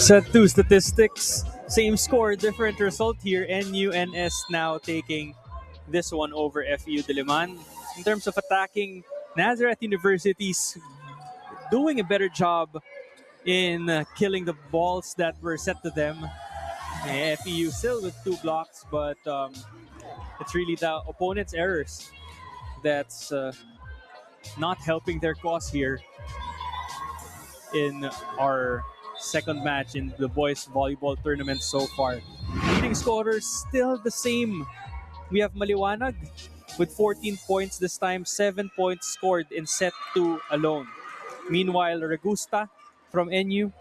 Set 2 statistics. Same score, different result here. NUNS now taking this one over FEU Diliman. In terms of attacking, Nazareth University's doing a better job in killing the balls that were set to them. FEU still with 2 blocks, but it's really the opponent's errors that's not helping their cause here in our second match in the boys volleyball tournament so far. Leading scorers still the same. We have Maliwanag with 14 points this time, 7 points scored in set 2 alone. Meanwhile, Regusta from NU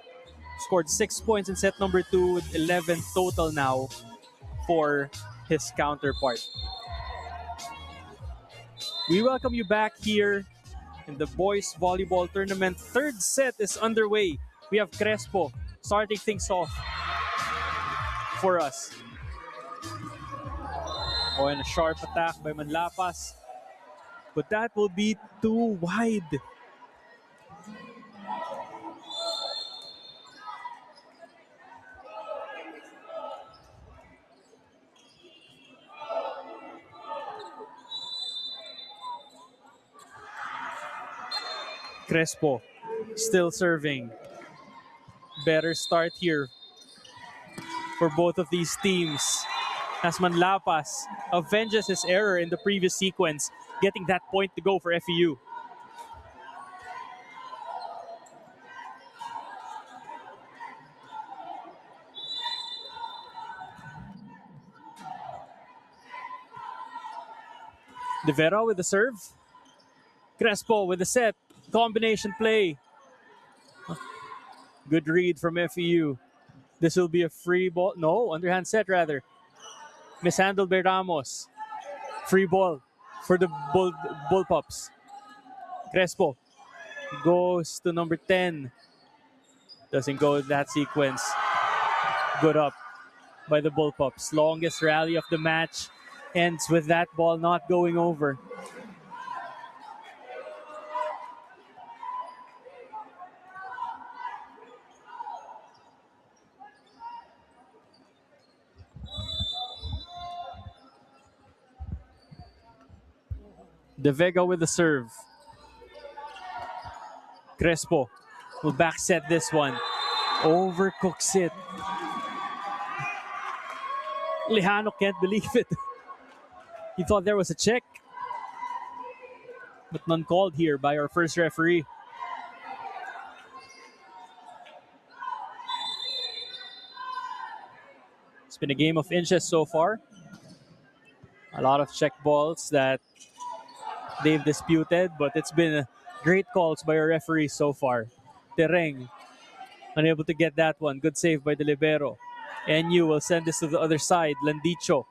scored 6 points in set number 2 with 11 total now for his counterpart. We welcome you back here in the boys volleyball tournament. Third set is underway. We have Crespo starting things off for us. Oh, and a sharp attack by Manlapas. But that will be too wide. Crespo still serving. Better start here for both of these teams. As Manlapas avenges his error in the previous sequence, getting that point to go for FEU. De Vera with the serve. Crespo with the set. Combination play. Good read from FEU. This will be a free ball. No, underhand set rather. Mishandled by Ramos. Free ball for the Bullpups. Crespo goes to number 10. Doesn't go in that sequence. Good up by the Bullpups. Longest rally of the match ends with that ball not going over. De Vega with the serve. Crespo will back set this one. Overcooks it. Lejano can't believe it. He thought there was a check. But none called here by our first referee. It's been a game of inches so far. A lot of check balls that they've disputed, but it's been great calls by our referees so far. Tereng, unable to get that one. Good save by the libero. NU will send this to the other side. Landicho.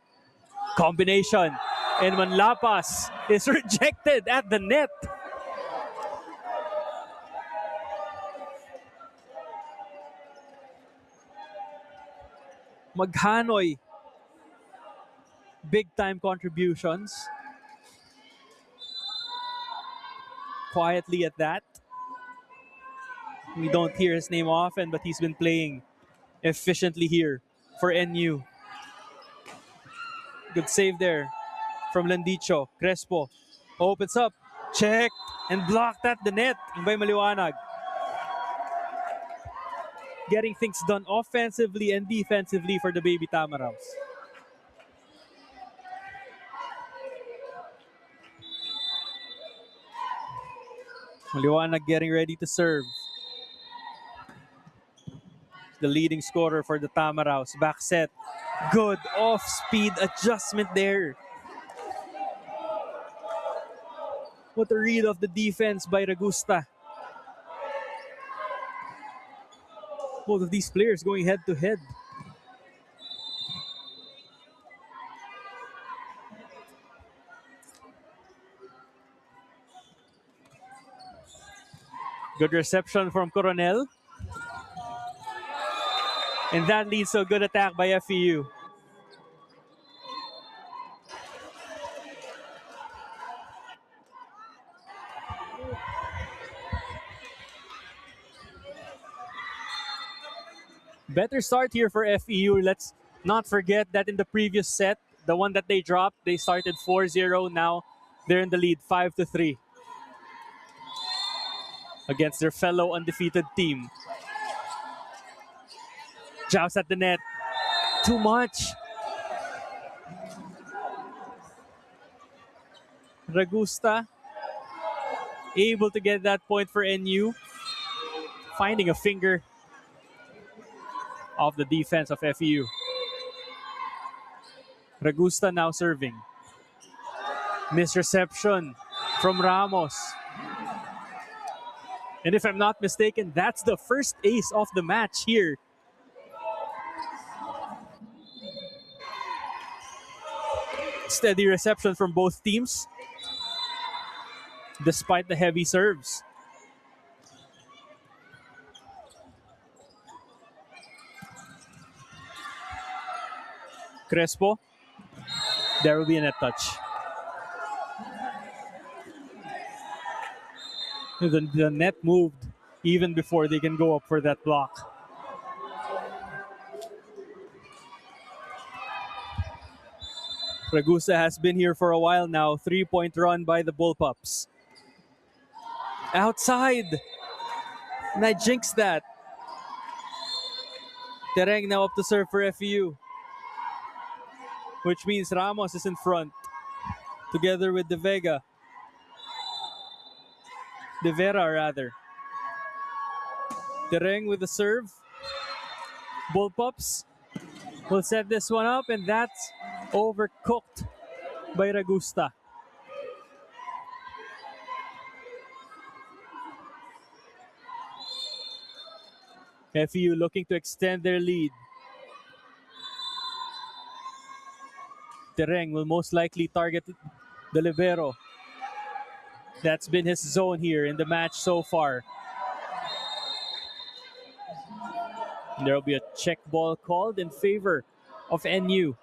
Combination. And Manlapas is rejected at the net. Maghanoy. Big time contributions. Quietly at that. We don't hear his name often, but he's been playing efficiently here for NU. Good save there from Landicho. Crespo opens up, check, and blocked at the net by Maliwanag. Getting things done offensively and defensively for the Baby Tamaraws. Maliwanag getting ready to serve. The leading scorer for the Tamaraws. Back set. Good off-speed adjustment there. What a read of the defense by Regusta. Both of these players going head-to-head. Good reception from Coronel. And that leads to a good attack by FEU. better start here for FEU. Let's not forget that in the previous set, the one that they dropped, they started 4-0. Now they're in the lead 5-3 against their fellow undefeated team. Joust at the net. Too much. Ragusta able to get that point for NU. Finding a finger of the defense of FEU. Ragusta now serving. Misreception from Ramos. And if I'm not mistaken, that's the first ace of the match here. Steady reception from both teams, despite the heavy serves. Crespo. There will be a net touch. The net moved even before they can go up for that block. Ragusa has been here for a while now. 3-point run by the Bullpups. Outside. And I jinxed that. Tereng now up to serve for FEU. Which means Ramos is in front. Together with De Vega. De Vera rather. Tereng with the serve. Bullpups will set this one up, and that's overcooked by Ragusta. FEU looking to extend their lead. Tereng will most likely target the libero. That's been his zone here in the match so far. And there will be a check ball called in favor of NU.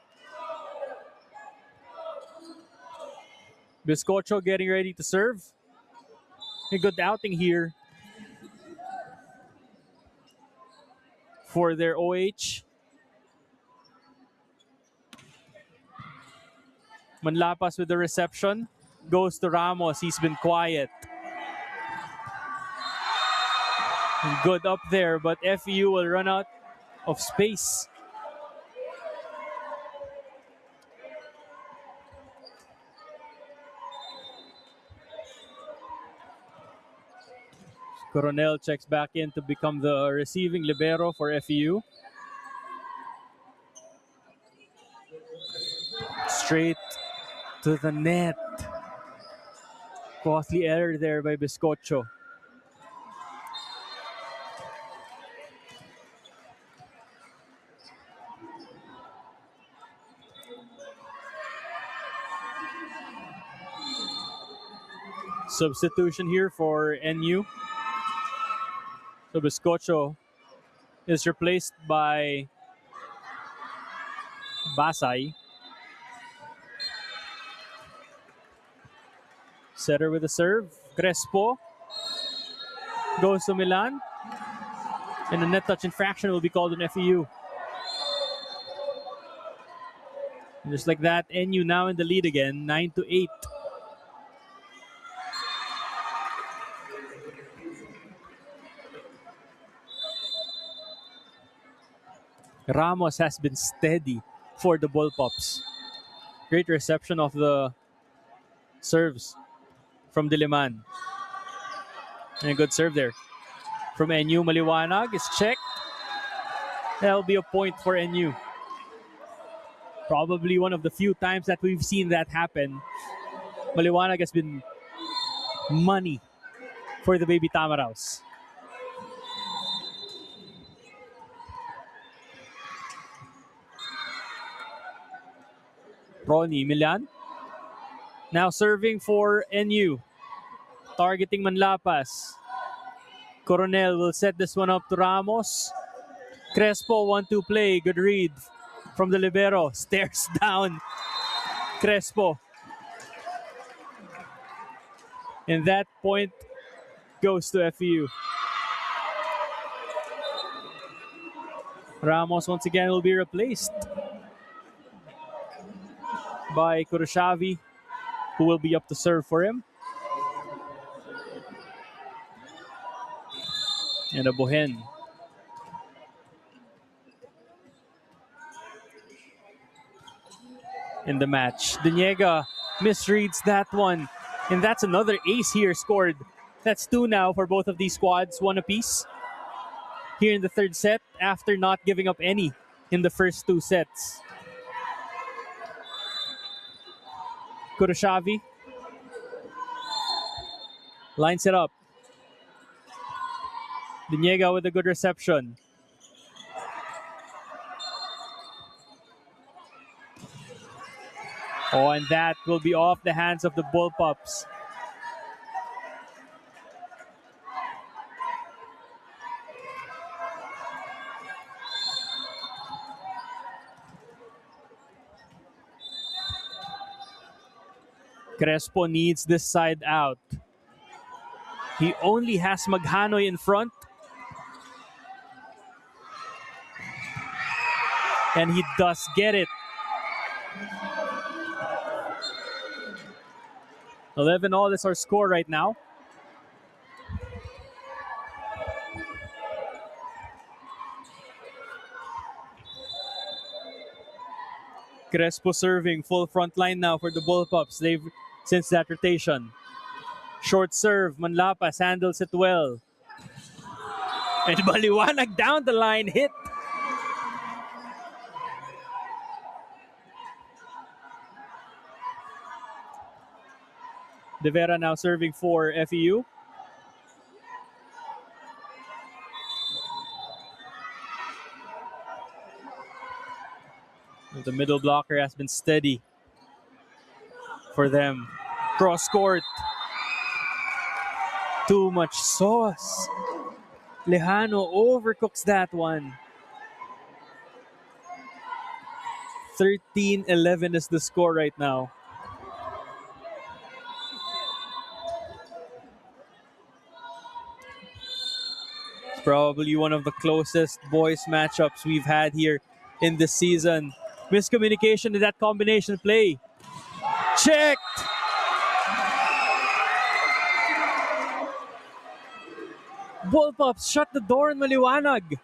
Biscocho getting ready to serve. A good outing here for their OH. Manlapas with the reception. Goes to Ramos. He's been quiet. And good up there, but FEU will run out of space. Coronel checks back in to become the receiving libero for FEU. Straight to the net. Costly error there by Biscocho. Substitution here for NU. So Biscocho is replaced by Basay. Setter with a serve. Crespo goes to Milan. And the net touch infraction will be called on FEU. And just like that, NU now in the lead again, 9-8. Ramos has been steady for the Bullpups. Great reception of the serves from Diliman. And a good serve there. From NU, Maliwanag is checked. That'll be a point for NU. Probably one of the few times that we've seen that happen. Maliwanag has been money for the Baby Tamaraws. Ronnie Milan. Now serving for NU. Targeting Manlapas. Coronel will set this one up to Ramos. Crespo, 1-2 play. Good read from the libero. Stares down Crespo. And that point goes to FEU. Ramos once again will be replaced by Kuroshavi, who will be up to serve for him. And a Bohen. In the match. Deniega misreads that one. And that's another ace here scored. That's 2 now for both of these squads, 1 apiece. Here in the third set, after not giving up any in the first 2 sets. Kuroshavi lines it up. Deniega with a good reception. Oh, and that will be off the hands of the Bullpups. Crespo needs this side out. He only has Maghanoy in front. And he does get it. 11-all is our score right now. Crespo serving full front line now for the Bullpups. They've since that rotation. Short serve, Manlapas handles it well. And Maliwanag down the line, hit. De Vera now serving for FEU. The middle blocker has been steady for them. Cross court. Too much sauce. Lejano overcooks that one. 13-11 is the score right now. It's probably one of the closest boys matchups we've had here in this season. Miscommunication in that combination play. Checked! Bullpups shut the door on Maliwanag.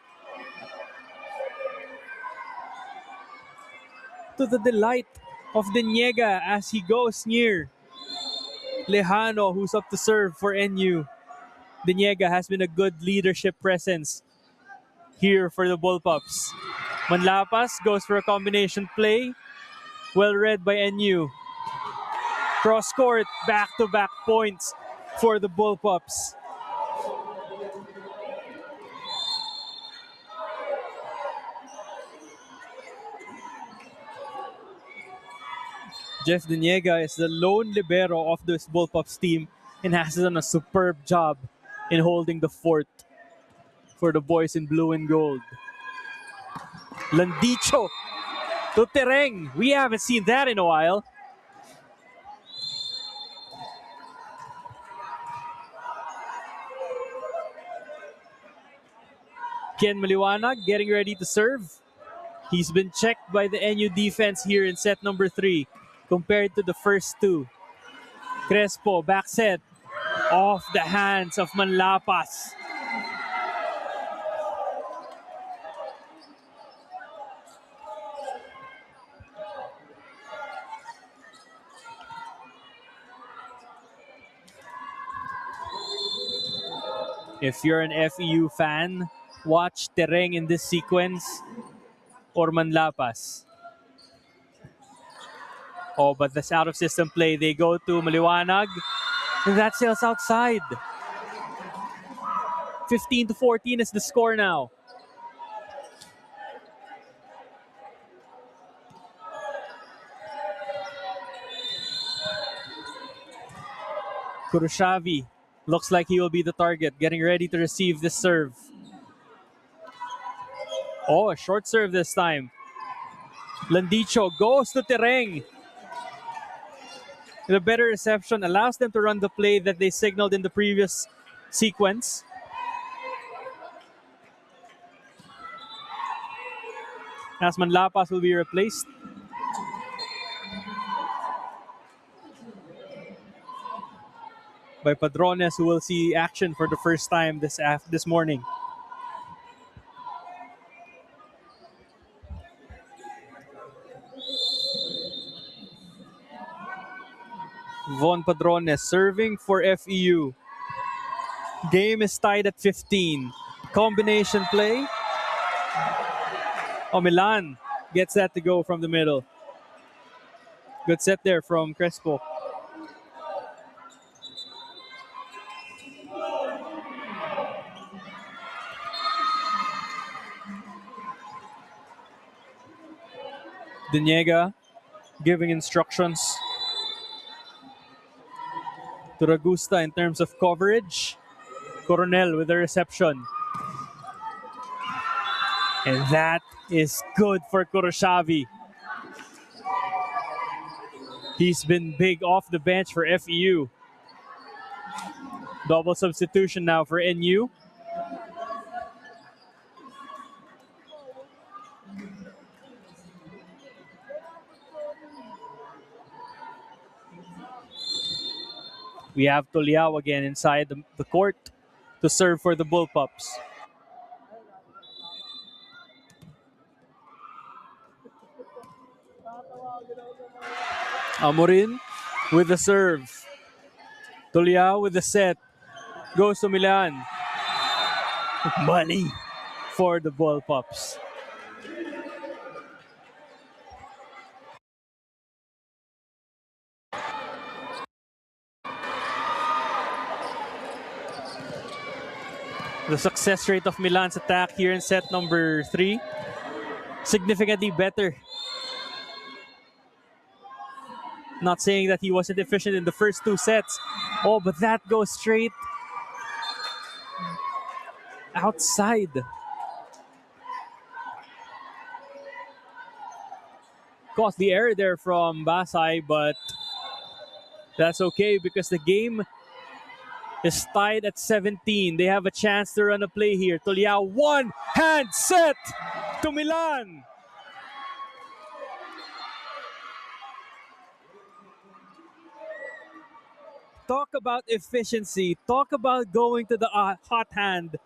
To the delight of Deniega as he goes near Lejano, who's up to serve for NU. Deniega has been a good leadership presence here for the Bullpups. Manlapas goes for a combination play. Well read by NU. Cross court, back-to-back points for the Bullpups. Jeff Deniega is the lone libero of this Bullpups team and has done a superb job in holding the fort for the boys in blue and gold. Landicho to Tereng. We haven't seen that in a while. Ken Maliwanag getting ready to serve. He's been checked by the NU defense here in set number 3 compared to the first 2. Crespo, back set, off the hands of Manlapas. If you're an FEU fan, watch Tereng in this sequence or Manlapas. Oh, but that's out of system play. They go to Maliwanag. And that sails outside. 15-14 is the score now. Kuroshavi looks like he will be the target, getting ready to receive this serve. Oh, a short serve this time. Landicho goes to Tereng. The better reception allows them to run the play that they signaled in the previous sequence. as Manlapas will be replaced. By Padrones, who will see action for the first time this morning. Von Padrones serving for FEU. Game is tied at 15. Combination play. Oh, Milan gets that to go from the middle. Good set there from Crespo. Deniega giving instructions to Ragusta in terms of coverage. Coronel with the reception. And that is good for Kuroshavi. He's been big off the bench for FEU. Double substitution now for NU. We have Toliao again inside the court to serve for the Bullpups. Amorin with the serve. Toliao with the set. Goes to Milan. Money for the Bullpups. The success rate of Milan's attack here in set number 3, significantly better. Not saying that he wasn't efficient in the first 2 sets. Oh, but that goes straight outside. Caused the error there from Basay, but that's okay because the game is tied at 17. They have a chance to run a play here. Toliao, one hand set to Milan. Talk about efficiency. Talk about going to the hot hand.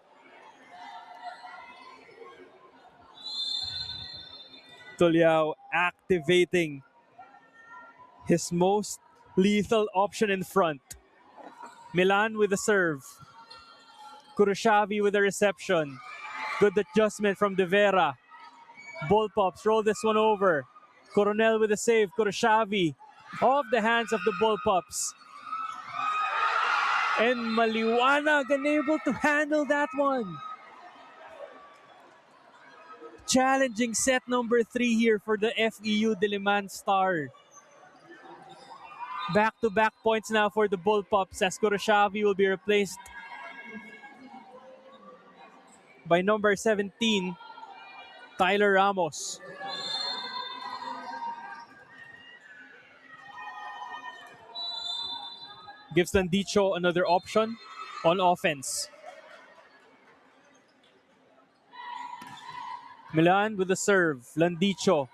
Toliao activating his most lethal option in front. Milan with the serve. Kuroshavi with the reception. Good adjustment from De Vera. Bullpups roll this one over. Coronel with the save. Kuroshavi off the hands of the Bullpups. And Maliwanag unable to handle that one. Challenging set number 3 here for the FEU Diliman star. Back-to-back points now for the Bullpups as Kuroshavi will be replaced by number 17, Tyler Ramos. Gives Landicho another option on offense. Milan with the serve. Landicho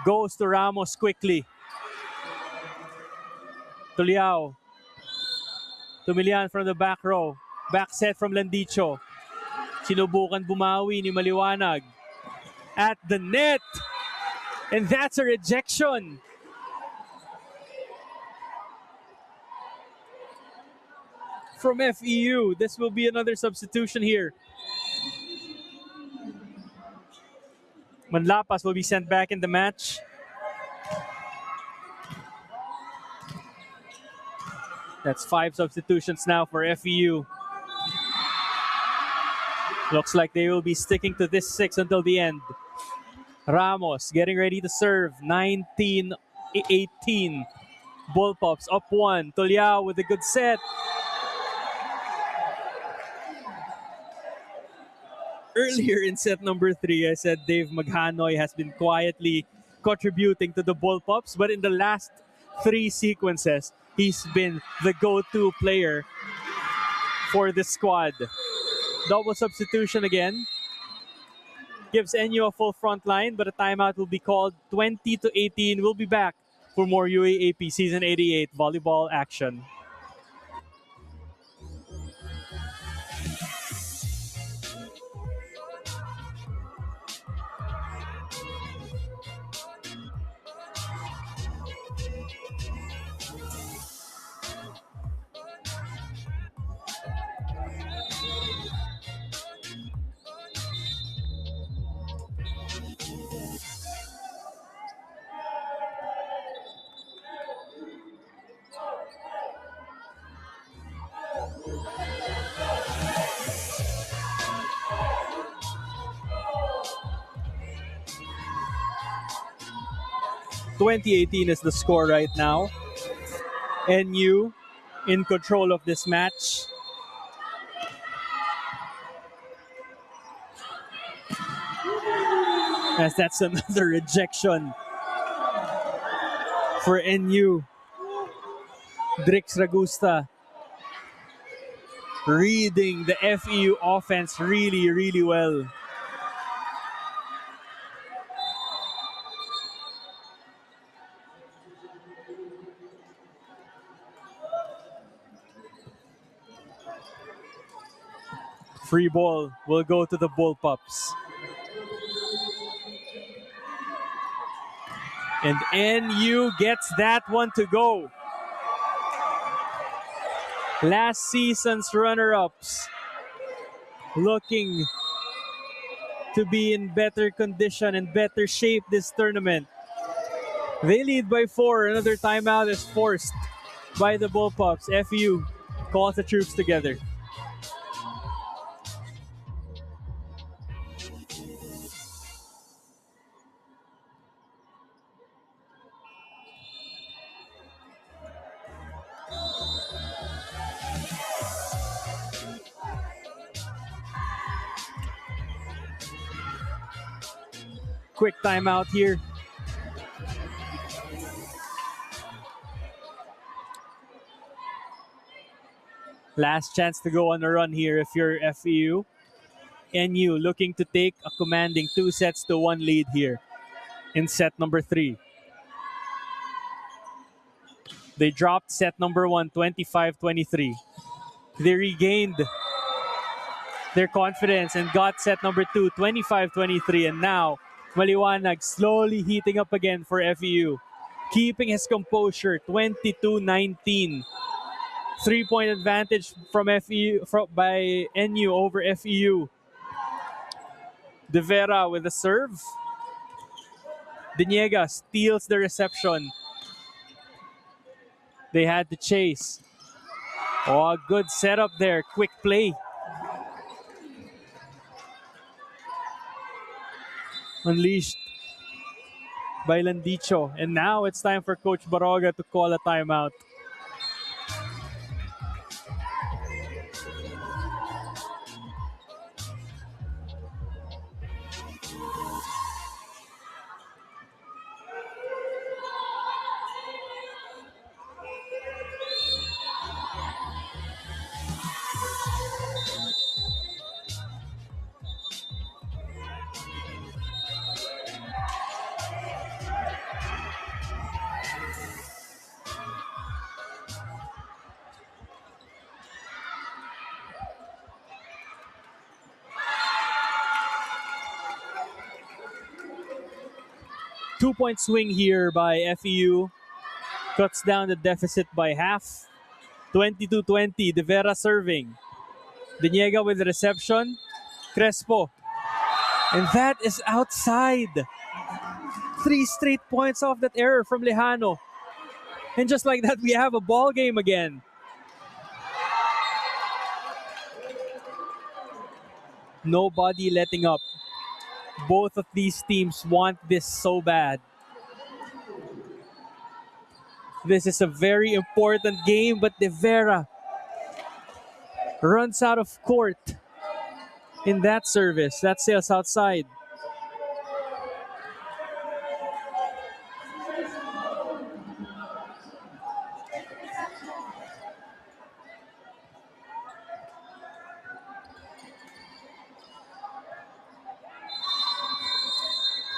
goes to Ramos quickly. Toliao to Milan from the back row. Back set from Landicho. Sinubukan bumawi ni Maliwanag. At the net. And that's a rejection. From FEU. This will be another substitution here. Manlapas will be sent back in the match. That's 5 substitutions now for FEU. Looks like they will be sticking to this 6 until the end. Ramos getting ready to serve. 19-18. Bullpups up 1. Toliao with a good set. Earlier in set number 3, I said Dave Maghanoy has been quietly contributing to the Bullpups, but in the last 3 sequences, he's been the go-to player for the squad. Double substitution again. gives NU a full front line, but a timeout will be called. 20-18. We'll be back for more UAAP Season 88 volleyball action. (2018) is the score right now. NU in control of this match. As that's another rejection for NU. Drix Ragusta reading the FEU offense really, really well. Free ball will go to the Bullpups. And NU gets that one to go. Last season's runner-ups looking to be in better condition and better shape this tournament. They lead by 4. Another timeout is forced by the Bullpups. FEU calls the troops together. Quick timeout here. Last chance to go on a run here if you're FEU. NU looking to take a commanding 2-1 lead here in set number 3. They dropped set number 1, 25-23. They regained their confidence and got set number 2, 25-23. And now, Maliwanag slowly heating up again for FEU. Keeping his composure, 22-19. 3-point advantage from FEU by NU over FEU. De Vera with the serve. Diniega steals the reception. They had to chase. Oh, good setup there. Quick play. Unleashed by Landicho. And now it's time for Coach Baroga to call a timeout. Two-point swing here by FEU. Cuts down the deficit by half. 22-20. De Vera serving. Diniega with the reception. Crespo. And that is outside. 3 straight points off that error from Lejano. And just like that, we have a ball game again. Nobody letting up. Both of these teams want this so bad. This is a very important game, but De Vera runs out of court in that service. That sails outside.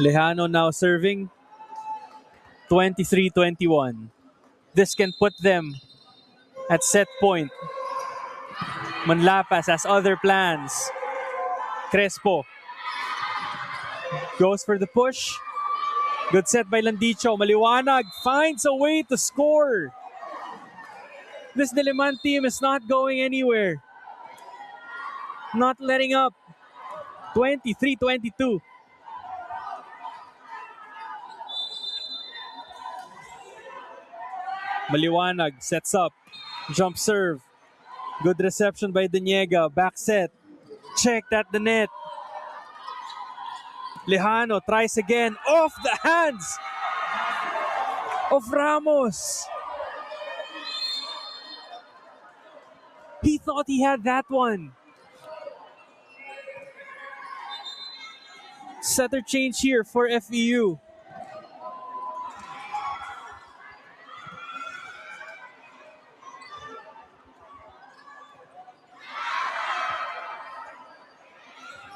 Lejano now serving 23-21. This can put them at set point. Manlapas has other plans. Crespo goes for the push. Good set by Landicho. Maliwanag finds a way to score. This Diliman team is not going anywhere. Not letting up. 23-22. Maliwanag sets up. Jump serve. Good reception by Daniega. Back set. Checked at the net. Lejano tries again. Off the hands of Ramos. He thought he had that one. Setter change here for FEU.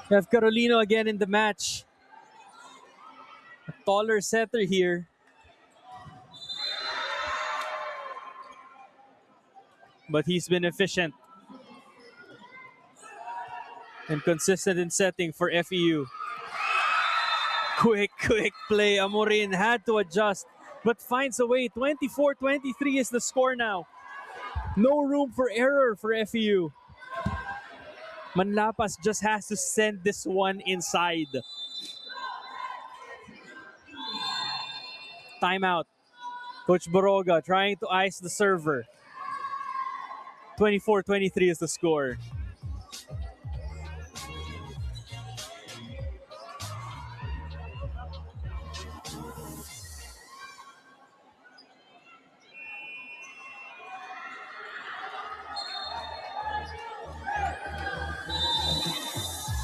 We have Carolino again in the match. A taller setter here. But he's been efficient and consistent in setting for FEU. Quick play. Amorin had to adjust, but finds a way. 24-23 is the score now. No room for error for FEU. Manlapas just has to send this one inside. Timeout. Coach Boroga trying to ice the server. 24-23 is the score.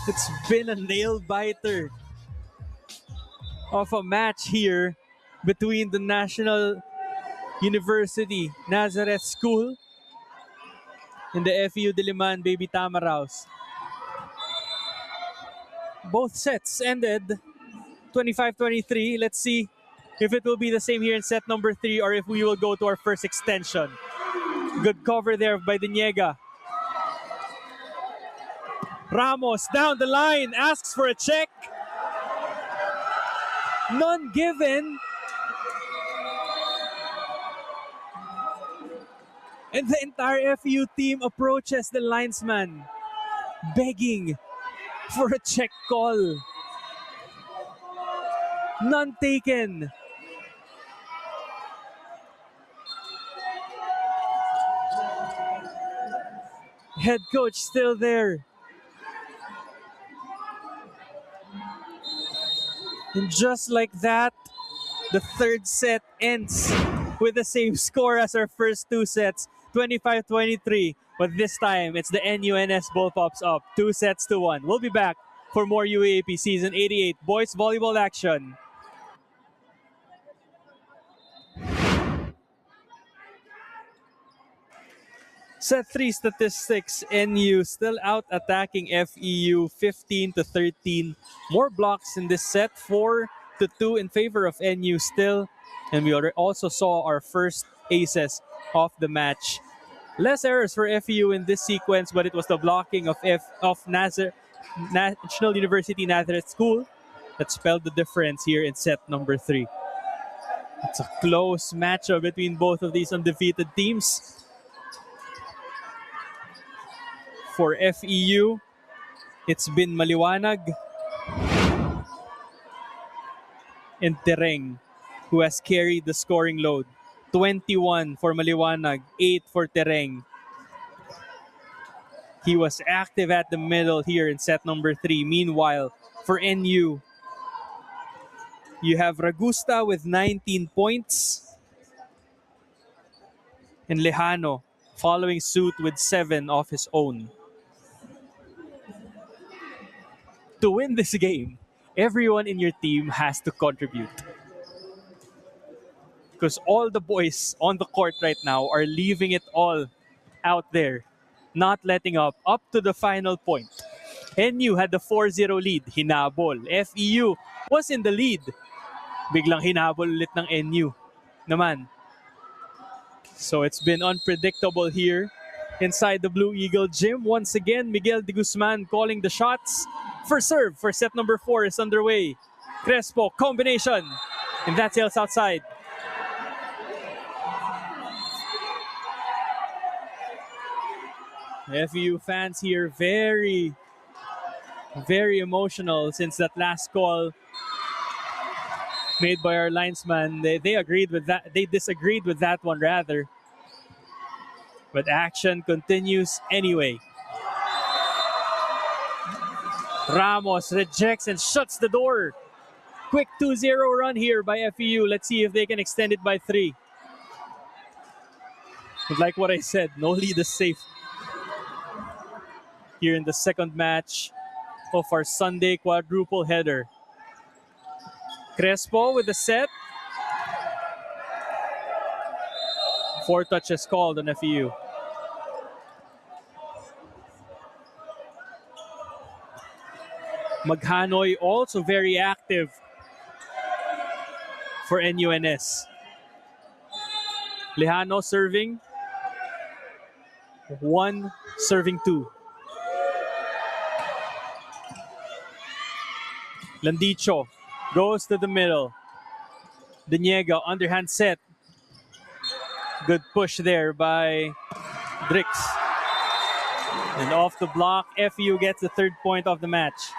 It's been a nail-biter of a match here between the National University Nazareth School and the FEU Diliman Baby Tamaraws. Both sets ended 25-23. Let's see if it will be the same here in set number 3 or if we will go to our first extension. Good cover there by Daniega. Ramos down the line, asks for a check. None given. And the entire FEU team approaches the linesman, begging for a check call. None taken. Head coach still there. And just like that, the third set ends with the same score as our first two sets, 25-23. But this time, it's the NUNS ball pops up, 2-1. We'll be back for more UAAP Season 88 boys volleyball action. Set 3 statistics, NU still out attacking FEU 15-13. More blocks in this set, 4-2 in favor of NU still. And we also saw our first aces of the match. Less errors for FEU in this sequence, but it was the blocking of National University Nazareth School that spelled the difference here in set number 3. It's a close matchup between both of these undefeated teams. For FEU, it's been Maliwanag and Tereng who has carried the scoring load. 21 for Maliwanag, 8 for Tereng. He was active at the middle here in set number 3. Meanwhile, for NU, you have Ragusta with 19 points and Lejano following suit with 7 of his own. To win this game, everyone in your team has to contribute. Because all the boys on the court right now are leaving it all out there, not letting up to the final point. NU had the 4-0 lead. Hinabol. FEU was in the lead. Biglang hinabol ulit ng NU naman. So it's been unpredictable here inside the Blue Eagle gym. Once again, Miguel de Guzman calling the shots. First serve for set number 4 is underway. Crespo, combination. And that sails outside. FEU fans here very, very emotional since that last call made by our linesman. They agreed with that. They disagreed with that one rather. But action continues anyway. Ramos rejects and shuts the door. Quick 2-0 run here by FEU. Let's see if they can extend it by 3. But like what I said, no lead is safe here in the second match of our Sunday quadruple header. Crespo with the set. 4 touches called on FEU. Maghanoy also very active for NUNS. Lejano serving 1, serving 2. Landicho goes to the middle. Deniega, underhand set. Good push there by Drix. And off the block, FEU gets the 3rd point of the match.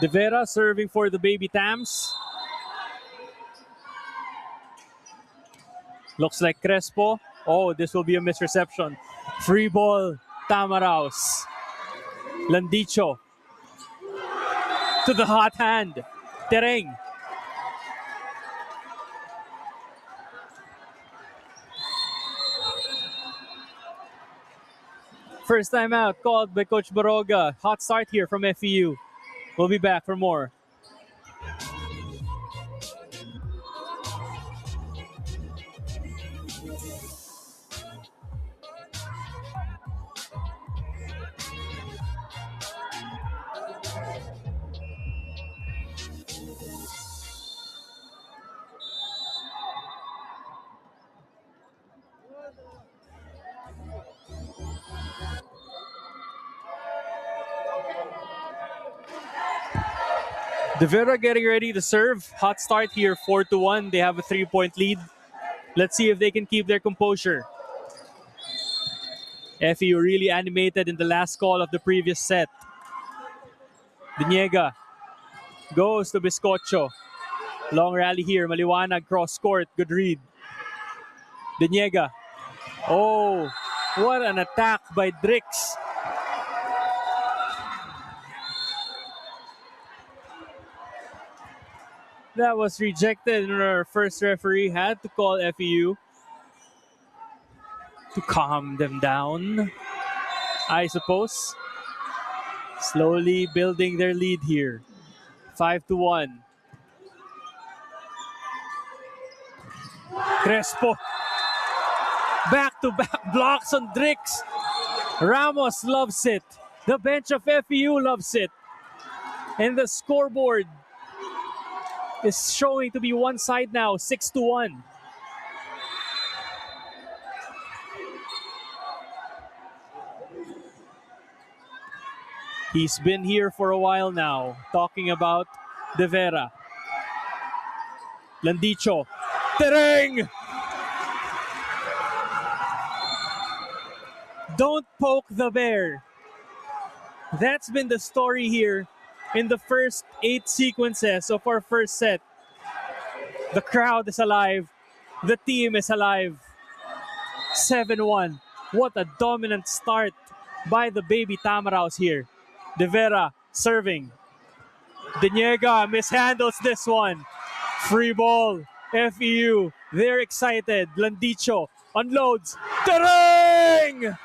De Vera serving for the Baby Tams. Looks like Crespo. Oh, this will be a misreception. Free ball, Tamaraos. Landicho. To the hot hand. Tereng. First time out called by Coach Baroga. Hot start here from FEU. We'll be back for more. De Vera getting ready to serve. Hot start here, 4-1. They have a 3-point lead. Let's see if they can keep their composure. FEU really animated in the last call of the previous set. Deniega goes to Biscocho. Long rally here. Maliwanag cross court. Good read. Deniega. Oh, what an attack by Drix. That was rejected, and our first referee had to call FEU to calm them down, I suppose. Slowly building their lead here. 5-1. Crespo. Back-to-back blocks on Drix. Ramos loves it. The bench of FEU loves it. And the scoreboard is showing to be one side now, 6-1. He's been here for a while now, talking about De Vera. Landicho. Tereng! Don't poke the bear. That's been the story here in the first 8 sequences of our first set. The crowd is alive. The team is alive. 7-1. What a dominant start by the Baby Tamaraos here. De Vera serving. Deniega mishandles this one. Free ball. FEU. They're excited. Landicho unloads. Tereng!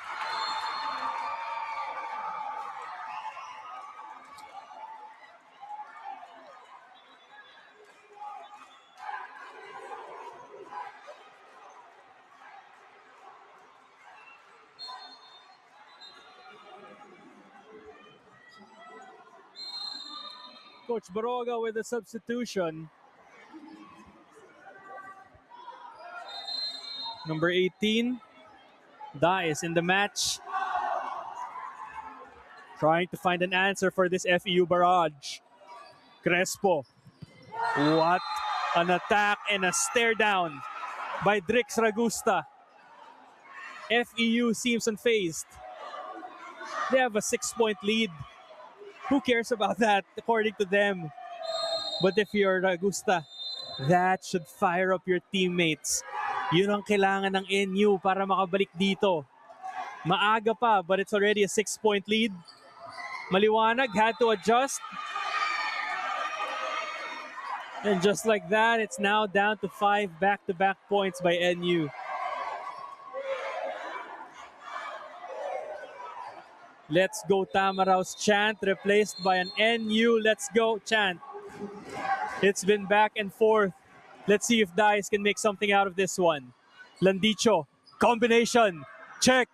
Coach Baroga with a substitution. Number 18, Da is in the match. Trying to find an answer for this FEU barrage. Crespo. What an attack and a stare down by Drix Ragusta. FEU seems unfazed. They have a 6-point lead. Who cares about that, according to them? But if you're Ragusta, that should fire up your teammates. Yun ang kailangan ng NU para makabalik dito. Maaga pa, but it's already a 6-point lead. Maliwanag had to adjust. And just like that, it's now down to 5 back-to-back points by NU. Let's go Tamarao's chant replaced by an NU let's go chant. It's been back and forth. Let's see if Dice can make something out of this one. Landicho, combination, check.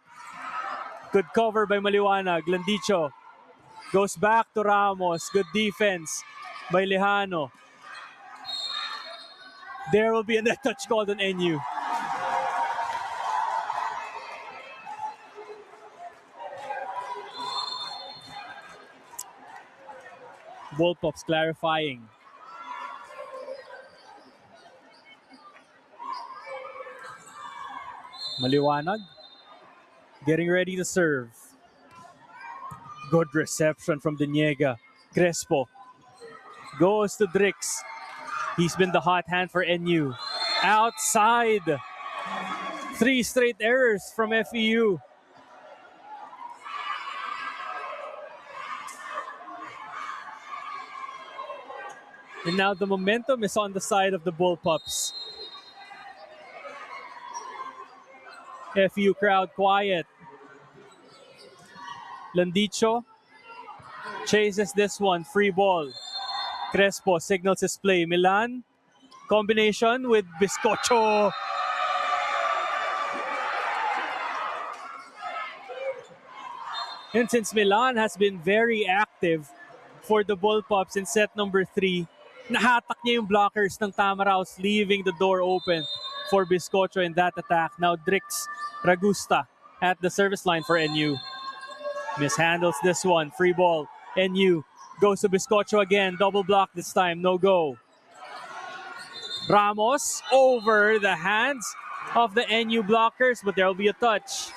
Good cover by Maliwanag. Landicho goes back to Ramos. Good defense by Lejano. There will be a net touch called on NU. Bullpups clarifying. Maliwanag getting ready to serve. Good reception from Deniega. Crespo goes to Drix. He's been the hot hand for NU. Outside. 3 straight errors from FEU. And now the momentum is on the side of the Bullpups. FEU crowd quiet. Landicho chases this one. Free ball. Crespo signals his play. Milan, combination with Biscocho. And since Milan has been very active for the Bullpups in set number 3, nahatak niya yung blockers ng Tamaraos, leaving the door open for Biscocho in that attack. Now Drix Ragusta at the service line for NU. Mishandles this one. Free ball. NU goes to Biscocho again. Double block this time. No go. Ramos over the hands of the NU blockers, but there will be a touch.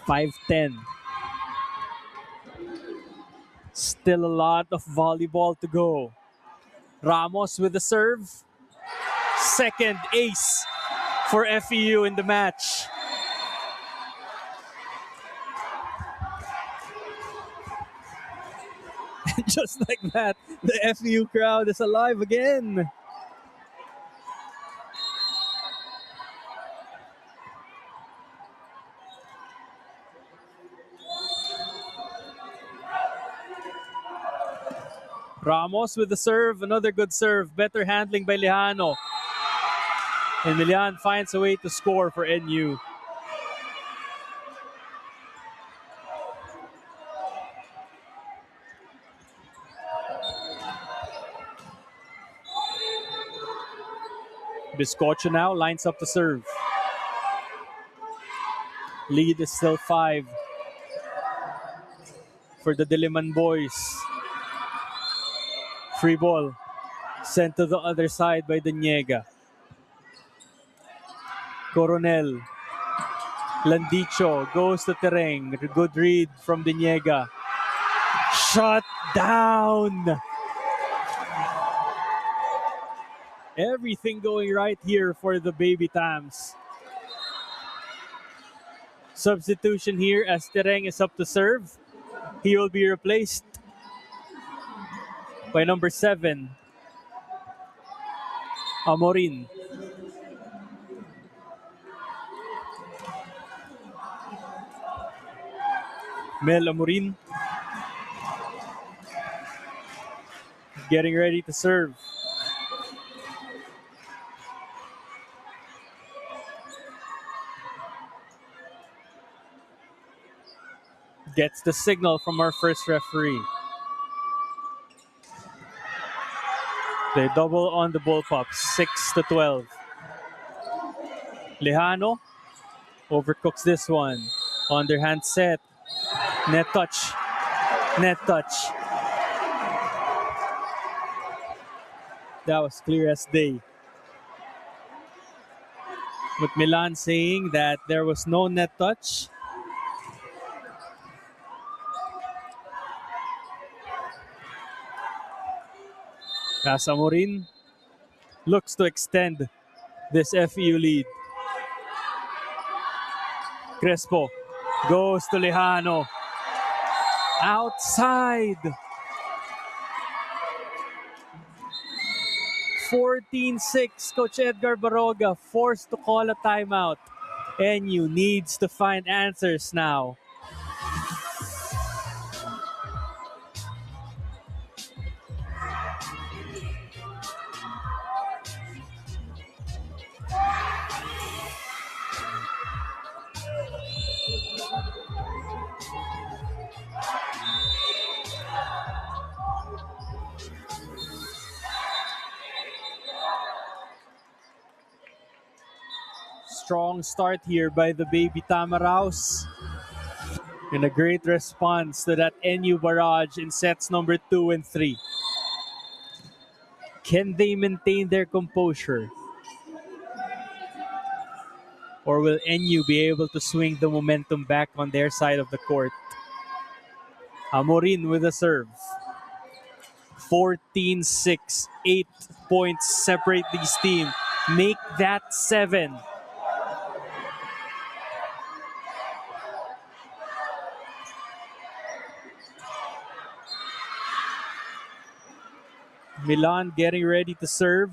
.510. Still a lot of volleyball to go. Ramos with the serve. Second ace for FEU in the match. And just like that, the FEU crowd is alive again. Ramos with the serve, another good serve. Better handling by Lejano. And Milian finds a way to score for NU. Biscocho now lines up to serve. Lead is still 5 for the Diliman boys. Free ball sent to the other side by Deniega. Coronel. Landicho goes to Tereng. Good read from Deniega. Shut down. Everything going right here for the Baby Tams. Substitution here as Tereng is up to serve. He will be replaced by number 7, Amorin. Mel Amorin. getting ready to serve. Gets the signal from our first referee. They double on the bullpup, 6-12. Lejano overcooks this one. Underhand set. Net touch. Net touch. That was clear as day. With Milan saying that there was no net touch. As Amorin looks to extend this FEU lead. Crespo goes to Lejano. Outside. 14-6. Coach Edgar Baroga forced to call a timeout. NU needs to find answers now. Strong start here by the Baby Tamaraws. And a great response to that NU barrage in sets number 2 and 3. Can they maintain their composure? Or will NU be able to swing the momentum back on their side of the court? Amorin with a serve. 14-6. 8 points separate these teams. Make that 7. Milan getting ready to serve.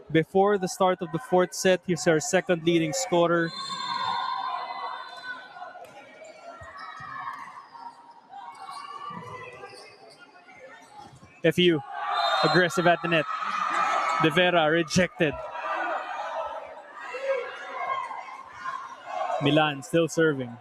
Before the start of the fourth set, here's our second leading scorer. FEU, aggressive at the net. De Vera rejected. Milan still serving.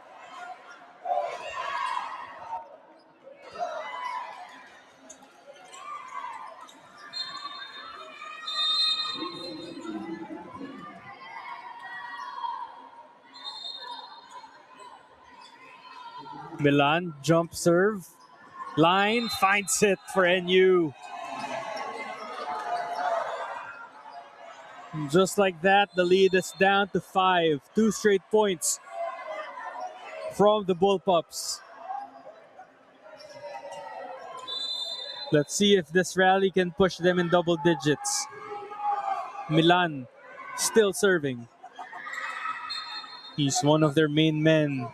Milan jump serve. Line finds it for NU. And just like that, the lead is down to 5. 2 straight points from the Bullpups. Let's see if this rally can push them in double digits. Milan still serving. He's one of their main men.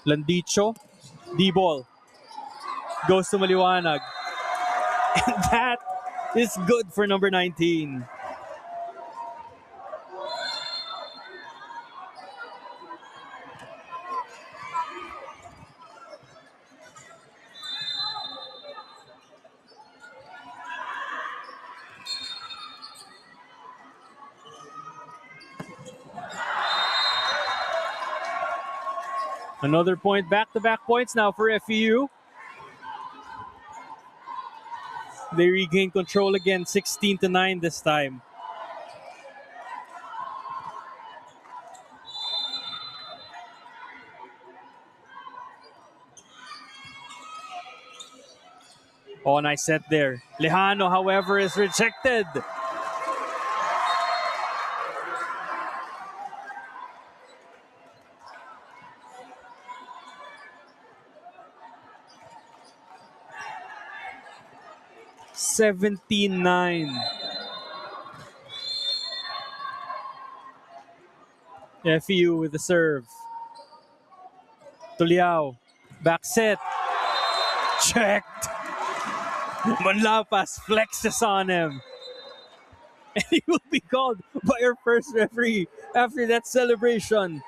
Landicho, D-ball. Goes to Maliwanag. And that is good for number 19. Another point, back-to-back points now for FEU. They regain control again, 16-9 this time. Oh, nice set there. Lejano, however, is rejected. (17-9). FEU with the serve. Tuliao, back set. Checked. Manlapas flexes on him. And he will be called by our first referee after that celebration.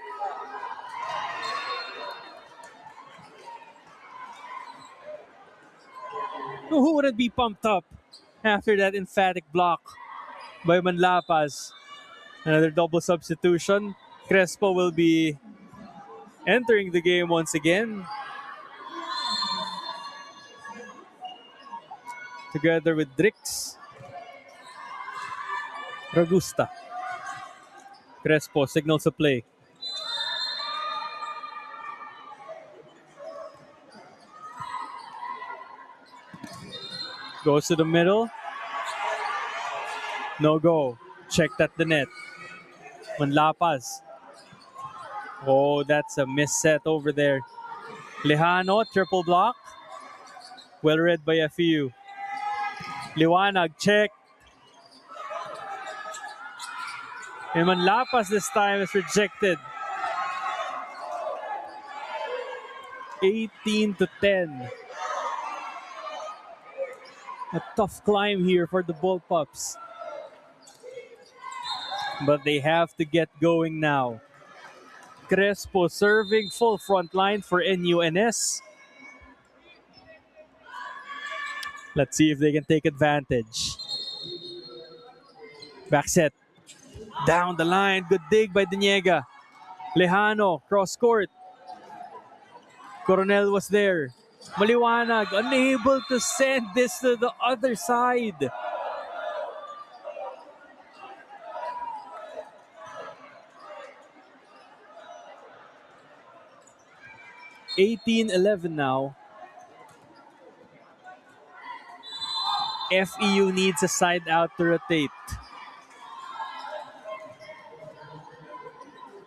Who wouldn't be pumped up after that emphatic block by Manlapas? Another double substitution. Crespo will be entering the game once again, together with Drix. Ragusta. Crespo signals a play. Goes to the middle. No go. Checked at the net. Manlapas. Oh, that's a miss set over there. Lejano, triple block. Well read by FEU. Liwanag, check. And Manlapas this time is rejected. 18-10. A tough climb here for the Bullpups. But they have to get going now. Crespo serving full front line for NUNS. Let's see if they can take advantage. Back set. Down the line. Good dig by Deniega. Lejano, cross court. Coronel was there. Maliwanag, unable to send this to the other side. (18-11) now. FEU needs a side out to rotate.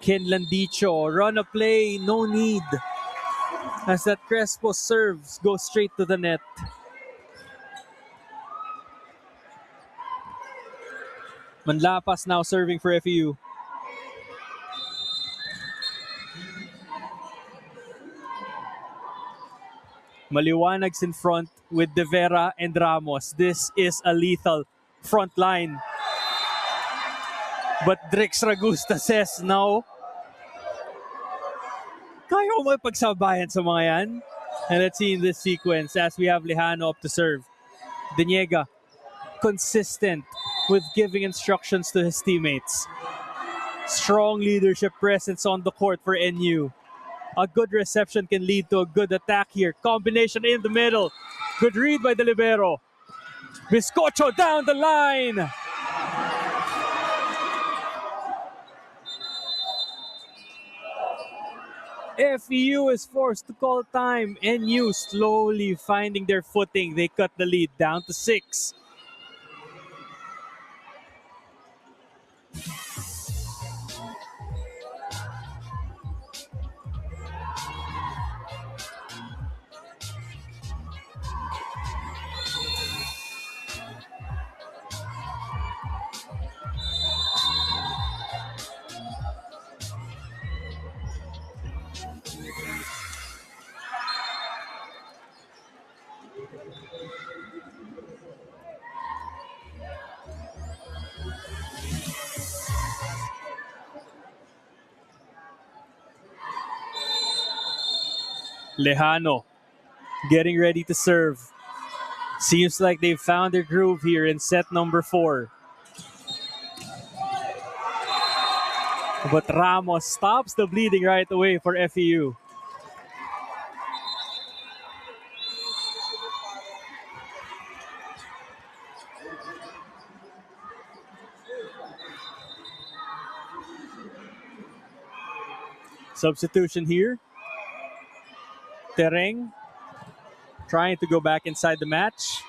Kinlandicho, run a play, no need. As that Crespo serves, goes straight to the net. Manlapas now serving for FEU. Maliwanag's in front with De Vera and Ramos. This is a lethal front line. But Drix Ragusta says no. Kaya ko magpagsabayan sa mga yan. And let's see in this sequence as we have Lejano up to serve. Deniega, consistent with giving instructions to his teammates. Strong leadership presence on the court for NU. A good reception can lead to a good attack here. Combination in the middle. Good read by the libero. Biscocho down the line. FEU is forced to call time. NU slowly finding their footing. They cut the lead down to 6. Lejano getting ready to serve. Seems like they've found their groove here in set number 4. But Ramos stops the bleeding right away for FEU. Substitution here. Tereng trying to go back inside the match.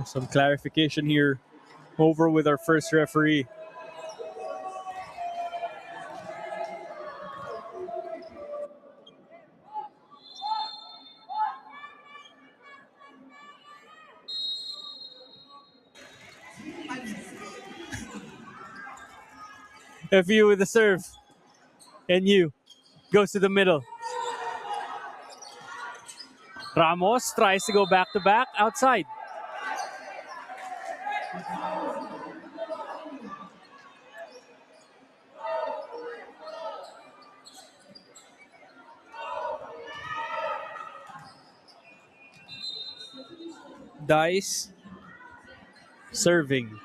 Some clarification here over with our first referee. FEU with the serve. NU goes to the middle. Ramos tries to go back to back outside. Dice serving.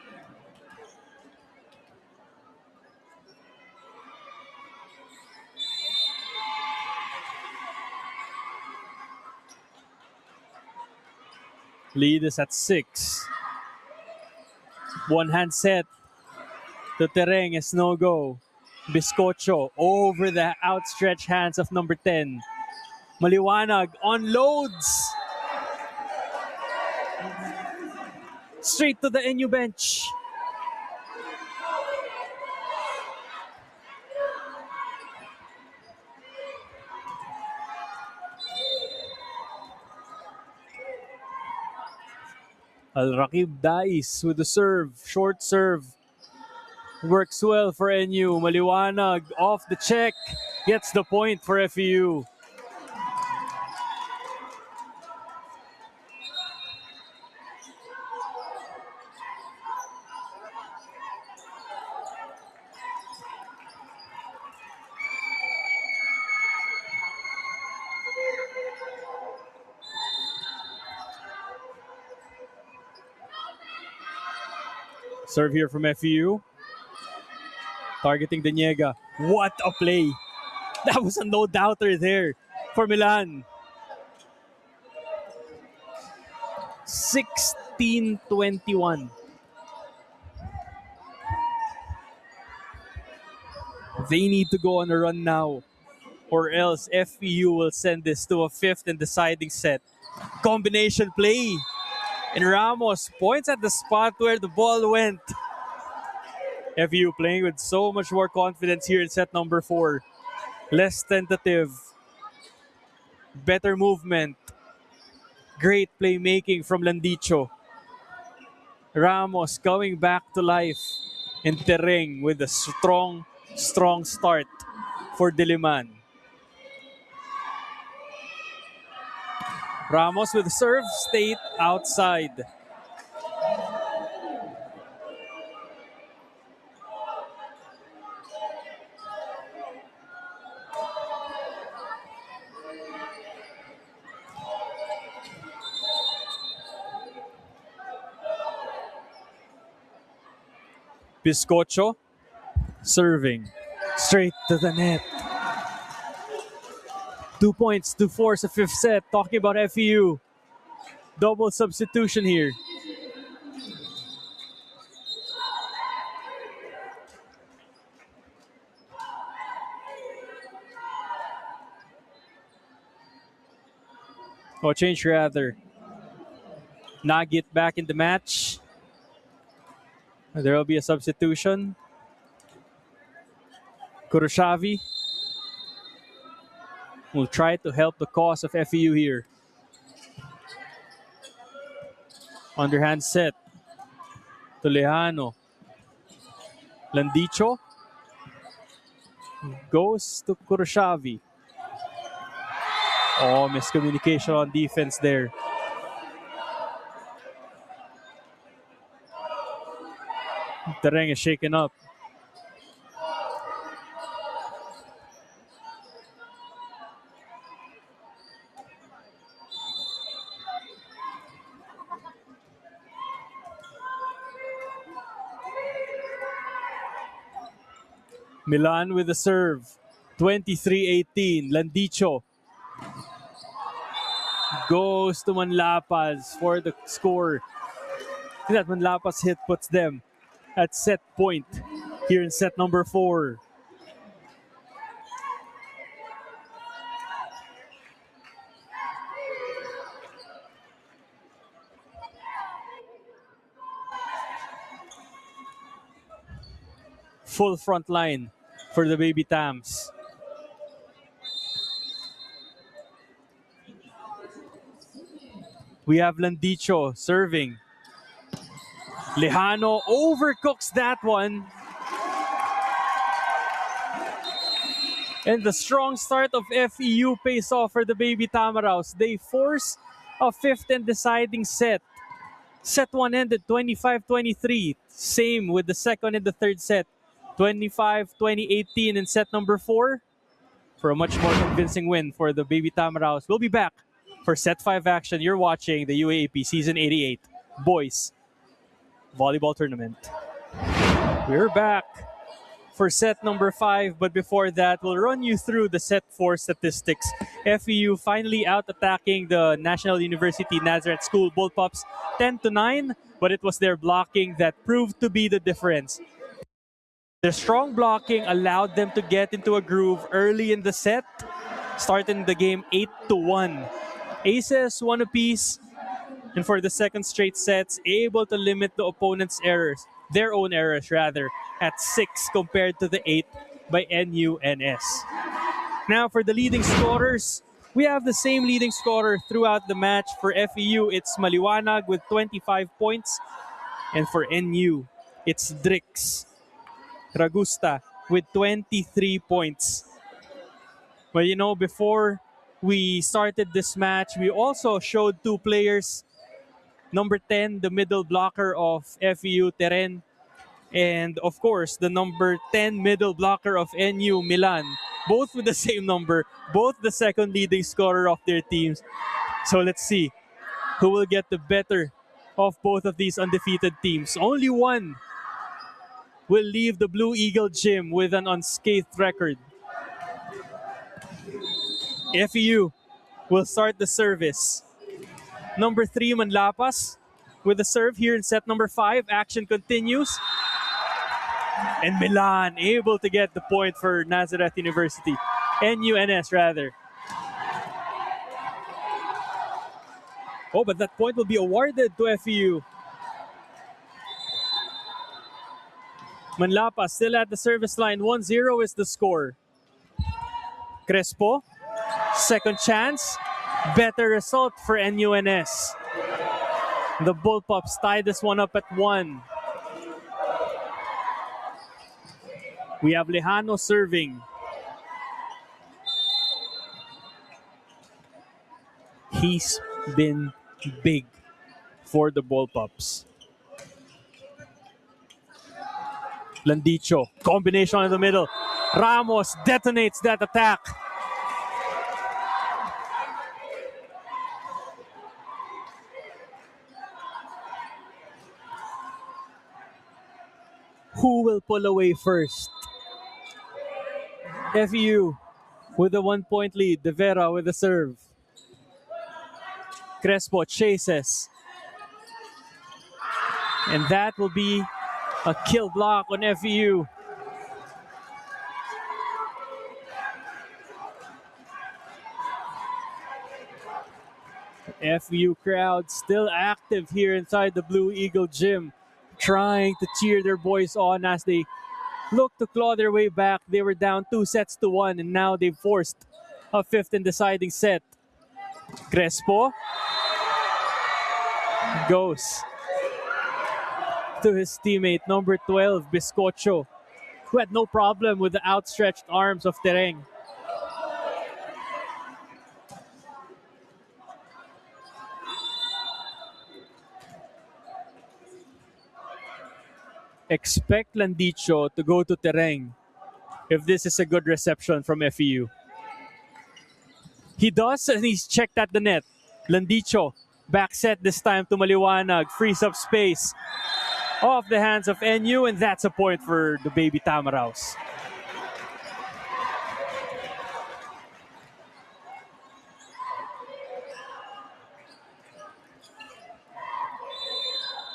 Lead is at 6. One hand set. The tereng is no go. Biscocho over the outstretched hands of number 10. Maliwanag unloads. Straight to the NU bench. Al-Raqib Dais with the serve. Short serve. Works well for NU. Maliwanag off the check. Gets the point for FEU. Serve here from FEU. Targeting Deniega. What a play. That was a no-doubter there for Milan. 16-21. They need to go on a run now, or else FEU will send this to a 5th and deciding set. Combination play. And Ramos points at the spot where the ball went. FEU playing with so much more confidence here in set number 4. Less tentative. Better movement. Great playmaking from Landicho. Ramos coming back to life. And Tereng with a strong start for Diliman. Ramos with the serve, stayed outside. Biscocho serving straight to the net. 2 points to force a 5th set. Talking about FEU. Double substitution here. Or change rather. Nagit back in the match. There will be a substitution. Kuroshavi will try to help the cause of FEU here. Underhand set to Lejano. Landicho goes to Kuroshavi. Oh, miscommunication on defense there. Tereng is shaken up. Milan with the serve. 23-18. Landicho goes to Manlapas for the score. That Manlapas hit puts them at set point here in set number 4. Full front line for the Baby Tams. We have Landicho serving. Lejano overcooks that one. And the strong start of FEU pays off for the Baby Tamaraws. They force a 5th and deciding set. Set 1 ended 25-23. Same with the second and the third set. 25-20-18 in set number 4 for a much more convincing win for the Baby Tamaraws. We'll be back For set 5 action, you're watching the UAAP Season 88 Boys Volleyball Tournament. We're back for set number 5, but before that, we'll run you through the set 4 statistics. FEU finally out-attacking the National University Nazareth School Bullpups 10-9, but it was their blocking that proved to be the difference. Their strong blocking allowed them to get into a groove early in the set, starting the game 8-1. Aces one apiece, and for the second straight sets, able to limit the opponent's errors, their own errors rather, at 6 compared to the 8 by NUNS. Now for the leading scorers, we have the same leading scorer throughout the match. For FEU, it's Maliwanag with 25 points, and for NU, it's Drix Ragusta with 23 points. But you know, before we started this match, we also showed 2 players. Number 10, the middle blocker of FEU, Teren. And of course, the number 10 middle blocker of NU, Milan. Both with the same number, both the second leading scorer of their teams. So let's see who will get the better of both of these undefeated teams. Only one will leave the Blue Eagle gym with an unscathed record. FEU will start the service. Number 3, Manlapas with the serve here in set number 5. Action continues. And Milan able to get the point for Nazareth University. NUNS rather. Oh, but that point will be awarded to FEU. Manlapas still at the service line. 1-0 is the score. Crespo, second chance. Better result for NUNS. The Bullpups tie this one up at 1. We have Lejano serving. He's been big for the Bullpups. Landicho, combination in the middle. Ramos detonates that attack. Who will pull away first? FEU with a 1-point lead. De Vera with the serve. Crespo chases. And that will be a kill block on FEU. FEU crowd still active here inside the Blue Eagle gym, trying to cheer their boys on as they look to claw their way back. They were down 2-1, and now they've forced a 5th and deciding set. Crespo goes to his teammate, number 12, Biscocho, who had no problem with the outstretched arms of Tereng. Expect Landicho to go to Tereng if this is a good reception from FEU. He does, and he's checked at the net. Landicho, back set this time to Maliwanag, frees up space off the hands of NU, and that's a point for the Baby Tamaraws.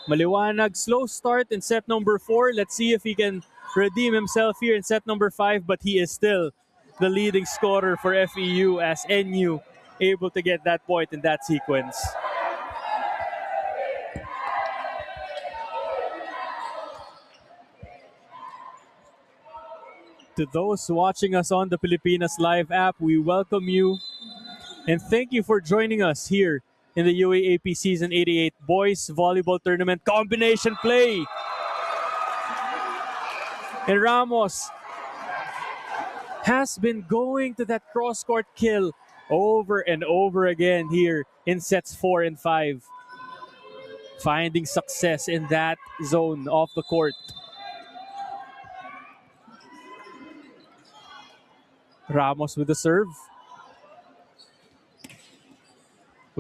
Maliwanag, slow start in set number 4. Let's see if he can redeem himself here in set number 5, but he is still the leading scorer for FEU as NU able to get that point in that sequence. To those watching us on the Pilipinas Live app, we welcome you and thank you for joining us here in the UAAP Season 88 Boys Volleyball Tournament combination play. And Ramos has been going to that cross-court kill over and over again here in sets 4 and 5. Finding success in that zone of the court. Ramos with the serve.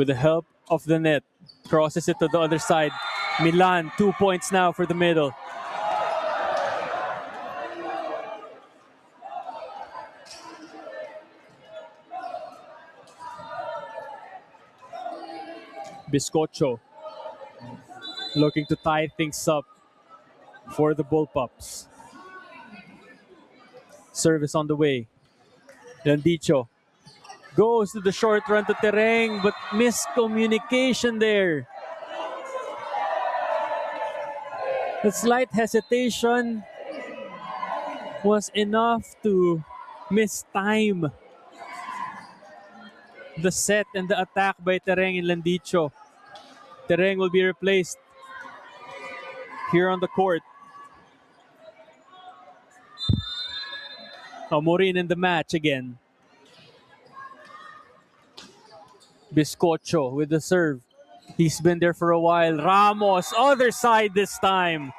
with the help of the net. Crosses it to the other side. Milan, 2 points now for the middle. Biscoccio looking to tie things up for the Bullpups. Service on the way. Landicho goes to the short run to Tereng, but miscommunication there. The slight hesitation was enough to mistime the set and the attack by Tereng and Landicho. Tereng will be replaced here on the court. Amorin in the match again. Biscoccio with the serve. He's been there for a while. Ramos, other side this time.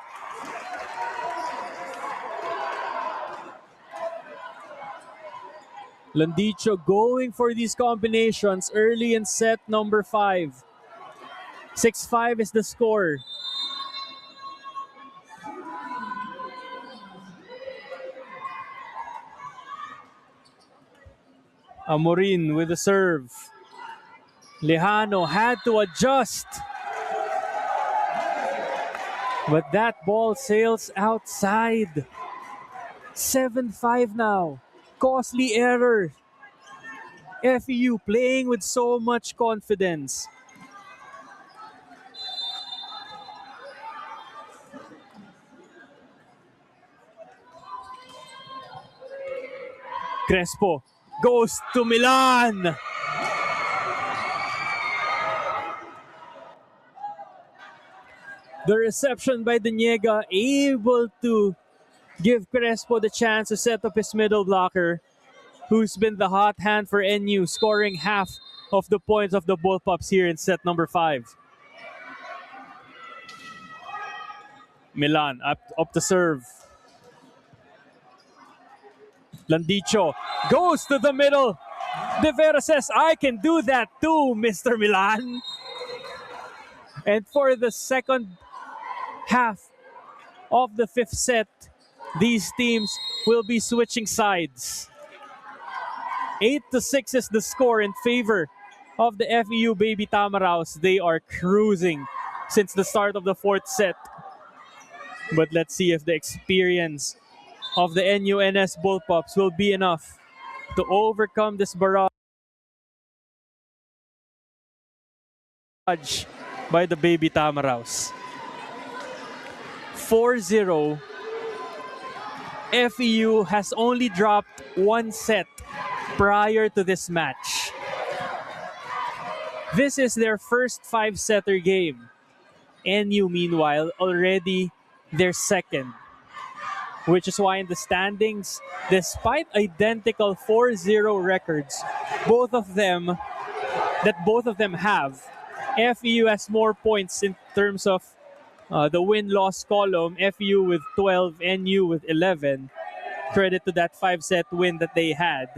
Landicho going for these combinations early in set number 5. 6-5 is the score. Amorin with the serve. Lejano had to adjust. But that ball sails outside. 7-5 now. Costly error. FEU playing with so much confidence. Crespo goes to Milan. The reception by Daniega, able to give Crespo the chance to set up his middle blocker, who's been the hot hand for NU, scoring half of the points of the Bullpups here in set number 5. Milan up to serve. Landicho goes to the middle. De Vera says, I can do that too, Mr. Milan. And for the second half of the 5th set, these teams will be switching sides. 8-6 is the score in favor of the FEU Baby Tamaraws. They are cruising since the start of the 4th set. But let's see if the experience of the NUNS Bullpups will be enough to overcome this barrage by the Baby Tamaraws. 4-0. FEU has only dropped 1 set prior to this match. This is their first 5-setter game. NU, meanwhile, already their second. Which is why in the standings, despite identical 4-0 records, both of them have, FEU has more points in terms of the win-loss column. FEU with 12, NU with 11. Credit to that 5-set win that they had.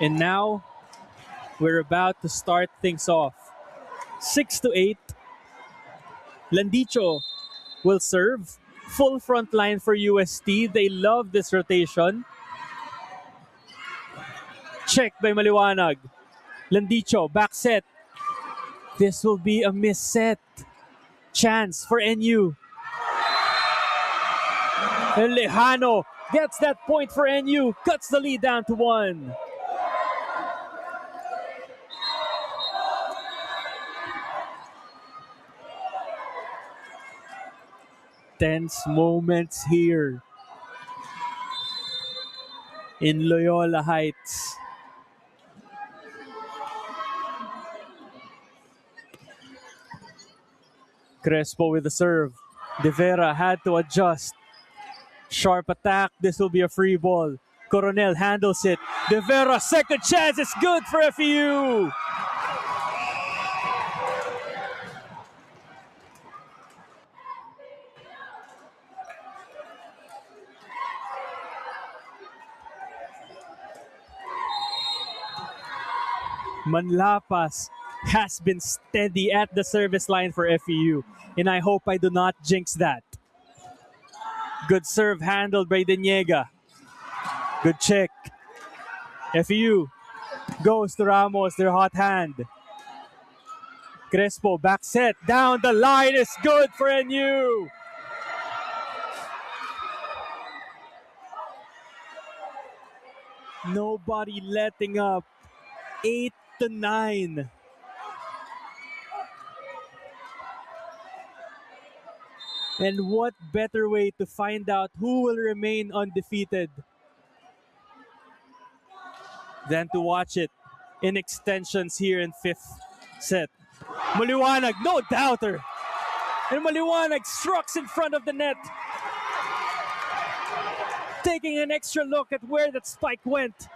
And now, we're about to start things off. 6-8. Landicho will serve. Full front line for UST. They love this rotation. Check by Maliwanag. Landicho, back set. This will be a miss set. Chance for NU. And Lejano gets that point for NU. Cuts the lead down to 1. Tense moments here in Loyola Heights. Crespo with the serve. De Vera had to adjust. Sharp attack. This will be a free ball. Coronel handles it. De Vera, second chance. It's good for FEU. Manlapas has been steady at the service line for FEU, and I hope I do not jinx that. Good serve handled by Deniega. Good check. FEU goes to Ramos, their hot hand. Crespo, back set, down the line is good for NU. Nobody letting up. 8-9. And what better way to find out who will remain undefeated than to watch it in extensions here in fifth set. Maliwanag, no doubter. And Maliwanag strikes in front of the net. Taking an extra look at where that spike went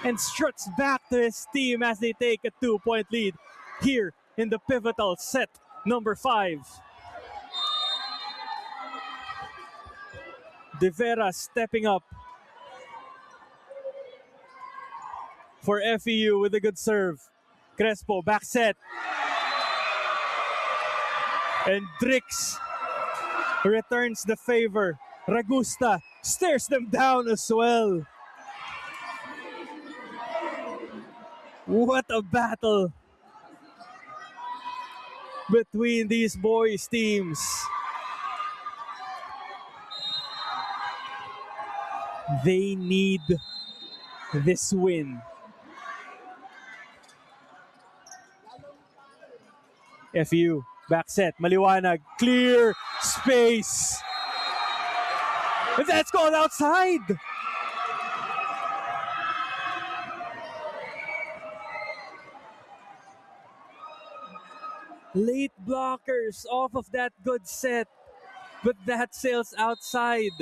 and struts back to his team as they take a 2-point lead here in the pivotal set number 5. De Vera stepping up for FEU with a good serve. Crespo, back set. And Drix returns the favor. Ragusta stares them down as well. What a battle between these boys' teams. They need this win. FEU, back set, Maliwanag, clear space. And that's gone outside. Late blockers off of that good set, but that sails outside.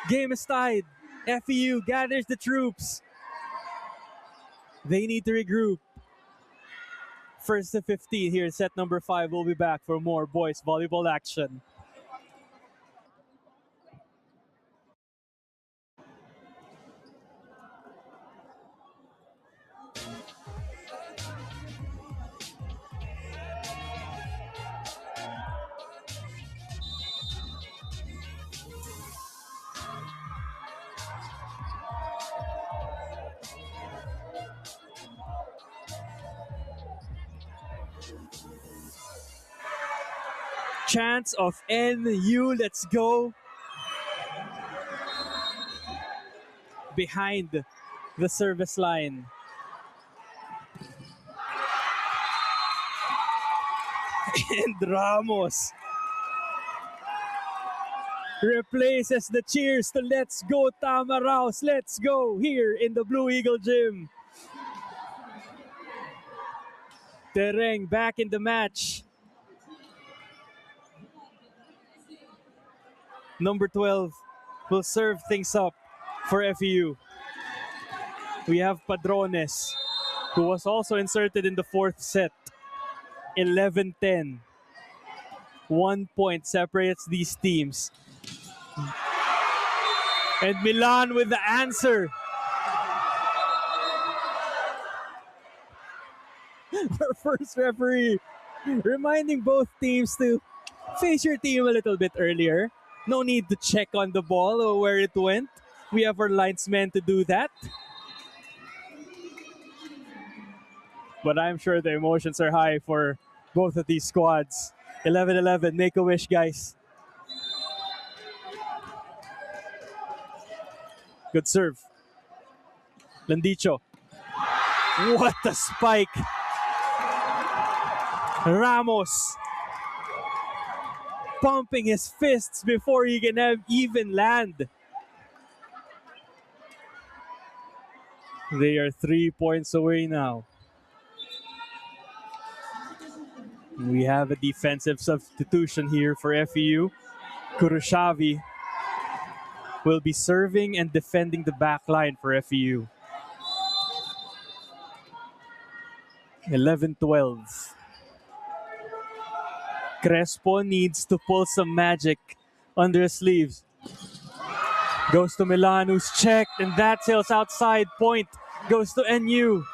Game is tied. FEU gathers the troops. They need to regroup. First to 15 here in set number 5. We'll be back for more boys volleyball action. Chance of NU, let's go. Behind the service line. And Ramos replaces the cheers to "Let's go Tamaraos, let's go" here in the Blue Eagle Gym. Tereng back in the match. Number 12 will serve things up for FEU. We have Padrones, who was also inserted in the 4th set. 11-10. 1 point separates these teams. And Milan with the answer. Our first referee reminding both teams to face your team a little bit earlier. No need to check on the ball or where it went. We have our linesmen to do that. But I'm sure the emotions are high for both of these squads. 11-11, make a wish, guys. Good serve. Landicho. What a spike. Ramos pumping his fists before he can have even land. They are 3 points away now. We have a defensive substitution here for FEU. Kurushavi will be serving and defending the back line for FEU. 11-12. Crespo needs to pull some magic under his sleeves. Goes to Milan, who's checked, and that sails outside. Point goes to NU.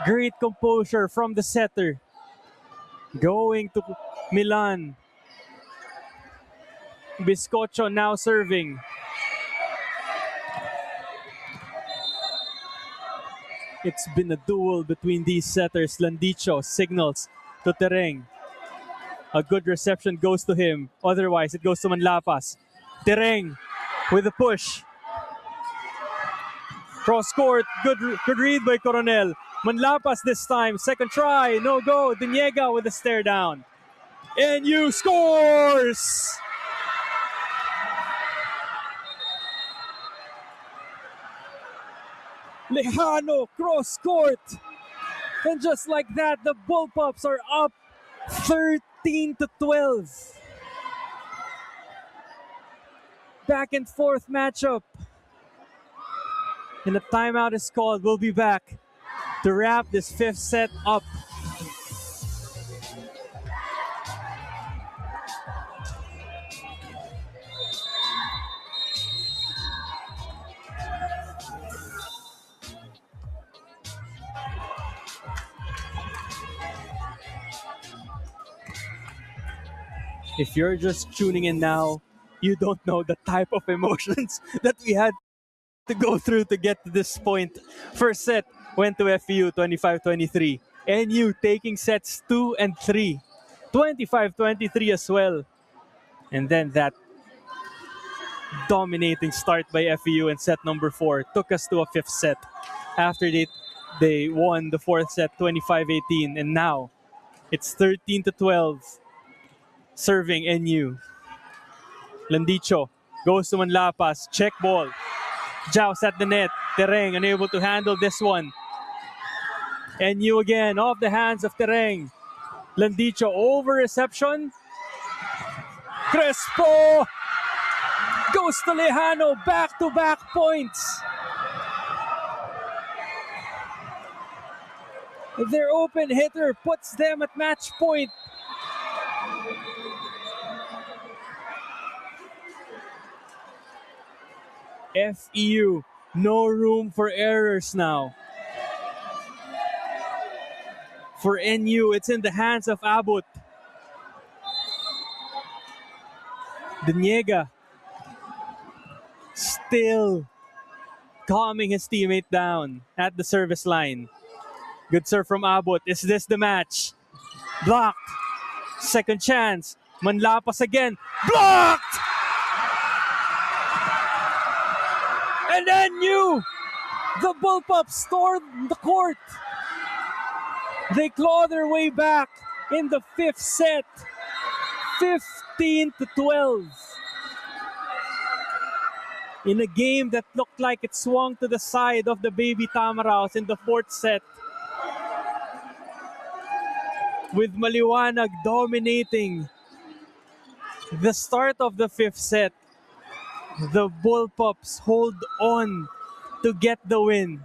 Great composure from the setter. Going to Milan. Biscocho now serving. It's been a duel between these setters. Landicho signals to Tereng. A good reception goes to him. Otherwise, it goes to Manlapas. Tereng with a push. Cross court. Good read by Coronel. Manlapas this time. Second try. No go. Diniega with a stare down. NU scores! Lejano cross court. And just like that, the Bullpups are up 13-12. Back and forth matchup. And a timeout is called. We'll be back to wrap this fifth set up. If you're just tuning in now, you don't know the type of emotions that we had to go through to get to this point. First set went to FEU 25-23. NU taking sets 2 and 3. 25-23 as well. And then that dominating start by FEU in set number 4 took us to a fifth set. After they won the fourth set 25-18. And now it's 13-12. Serving NU. Landicho goes to Manlapas. Check ball. Joust at the net. Tereng unable to handle this one. NU again off the hands of Tereng. Landicho over reception. Crespo goes to Lejano. Back-to-back points. Their open hitter puts them at match point. FEU, no room for errors now. For NU, it's in the hands of Abut. Diniega still calming his teammate down at the service line. Good serve from Abut. Is this the match? Blocked. Second chance. Manlapas again. Blocked! And NU, the Bullpups stormed the court. They claw their way back in the fifth set, 15-12. In a game that looked like it swung to the side of the Baby Tamaraws in the fourth set, with Maliwanag dominating the start of the fifth set. The Bullpups hold on to get the win.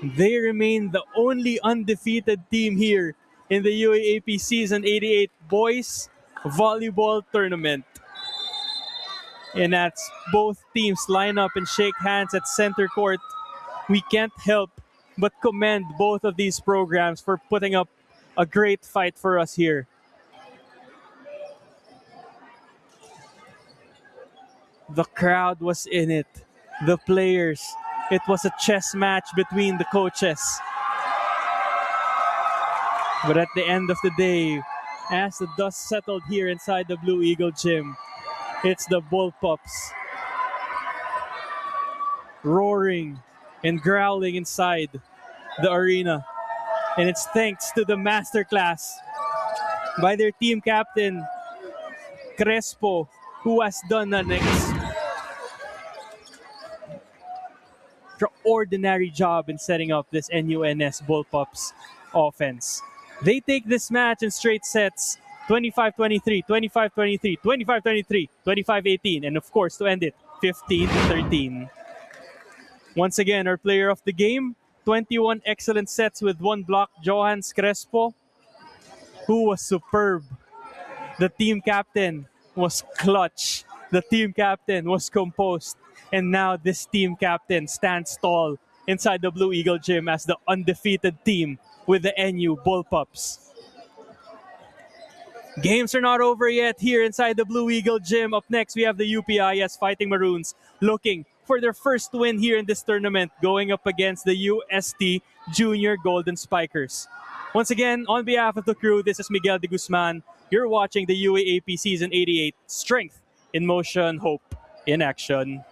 They remain the only undefeated team here in the UAAP Season 88 Boys Volleyball Tournament. And as both teams line up and shake hands at center court, we can't help but commend both of these programs for putting up a great fight for us here. The crowd was in it. The players. It was a chess match between the coaches. But at the end of the day, as the dust settled here inside the Blue Eagle gym, it's the Bullpups roaring and growling inside the arena. And it's thanks to the masterclass by their team captain, Crespo, who has done an extraordinary job in setting up this NUNS Bullpups offense. They take this match in straight sets, 25-23, 25-23, 25-23, 25-18, and of course to end it, 15-13. Once again, our player of the game, 21 excellent sets with 1 block, Johans Crespo, who was superb. The team captain was clutch the team captain was composed. And now this team captain stands tall inside the Blue Eagle gym as the undefeated team with the NU Bullpups. Games are not over yet here inside the Blue Eagle gym. Up next, we have the UPIS Fighting Maroons looking for their first win here in this tournament, going up against the UST Junior Golden Spikers. Once again, on behalf of the crew, this is Miguel de Guzman. You're watching the UAAP Season 88, Strength in Motion, Hope in Action.